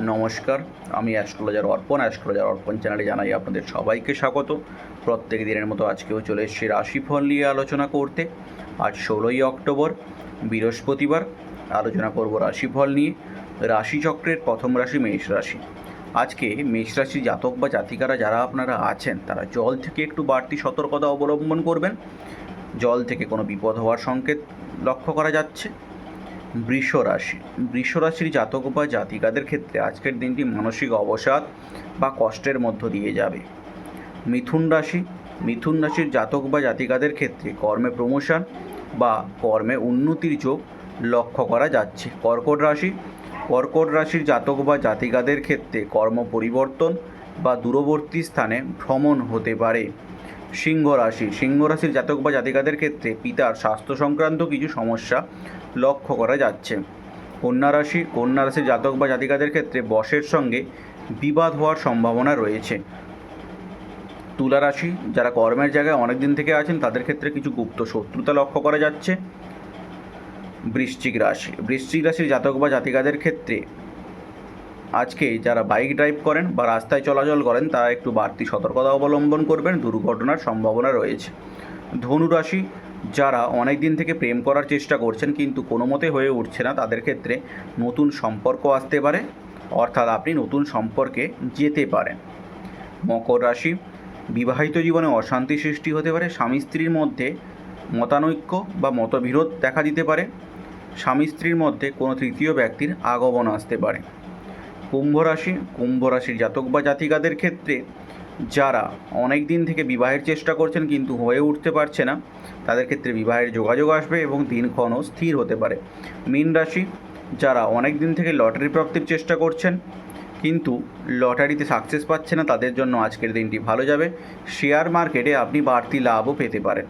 নমস্কার, আমি অ্যাস্ট্রোলজার অর্পণ চ্যানেলে জানাই আপনাদের সবাইকে স্বাগত। প্রত্যেক দিনের মতো আজকেও চলে এসেছি রাশিফল নিয়ে আলোচনা করতে। আজ 16ই অক্টোবর, বৃহস্পতিবার। আলোচনা করব রাশিফল নিয়ে। রাশিচক্রের প্রথম রাশি মেষ রাশি। আজকে মেষ রাশির জাতক বা জাতিকারা যারা আপনারা আছেন, তারা জল থেকে একটু বাড়তি সতর্কতা অবলম্বন করবেন। জল থেকে কোনো বিপদ হওয়ার সংকেত লক্ষ্য করা যাচ্ছে। বৃষ রাশির জাতক বা জাতিকাদের ক্ষেত্রে আজকের দিনটি মানসিক অবসাদ বা কষ্টের মধ্য দিয়ে যাবে। মিথুন রাশির জাতক বা জাতিকাদের ক্ষেত্রে কর্মে প্রমোশন বা কর্মে উন্নতির যোগ লক্ষ্য করা যাচ্ছে। কর্কট রাশির জাতক বা জাতিকাদের ক্ষেত্রে কর্ম পরিবর্তন বা দূরবর্তী স্থানে ভ্রমণ হতে পারে। সিংহ রাশির জাতক বা জাতিকাদের ক্ষেত্রে পিতার স্বাস্থ্য সংক্রান্ত কিছু সমস্যা লক্ষ্য করা যাচ্ছে। কন্যা রাশির জাতক বা জাতিকাদের ক্ষেত্রে বসের সঙ্গে বিবাদ হওয়ার সম্ভাবনা রয়েছে। তুলা রাশি, যারা কর্মের জায়গায় অনেক দিন থেকে আছেন, তাদের ক্ষেত্রে কিছু গুপ্ত শত্রুতা লক্ষ্য করা যাচ্ছে। বৃশ্চিক রাশির জাতক বা জাতিকাদের ক্ষেত্রে আজকে যারা বাইক ড্রাইভ করেন বা রাস্তায় চলাচল করেন, তারা একটু বাড়তি সতর্কতা অবলম্বন করবেন, দুর্ঘটনার সম্ভাবনা রয়েছে। ধনু রাশি, যারা অনেক দিন থেকে প্রেম করার চেষ্টা করছেন কিন্তু কোনো মতে হয়ে উঠছে না, তাদের ক্ষেত্রে নতুন সম্পর্ক আসতে পারে, অর্থাৎ আপনি নতুন সম্পর্কে যেতে পারেন। মকর রাশি, বিবাহিত জীবনে অশান্তি সৃষ্টি হতে পারে। স্বামী স্ত্রীর মধ্যে মতানৈক্য বা মতবিরোধ দেখা দিতে পারে। স্বামী স্ত্রীর মধ্যে কোনো তৃতীয় ব্যক্তির আগমন আসতে পারে। কুম্ভ রাশির জাতক বা জাতিকাদের ক্ষেত্রে যারা অনেক দিন থেকে বিবাহের চেষ্টা করছেন কিন্তু হয়ে উঠতে পারছে না, তাদের ক্ষেত্রে বিবাহের যোগাযোগ আসবে এবং দিনক্ষণও স্থির হতে পারে। মীন রাশি, যারা অনেক দিন থেকে লটারি প্রাপ্তির চেষ্টা করছেন কিন্তু লটারিতে সাকসেস পাচ্ছে না, তাদের জন্য আজকের দিনটি ভালো যাবে। শেয়ার মার্কেটে আপনি বাড়তি লাভও পেতে পারেন।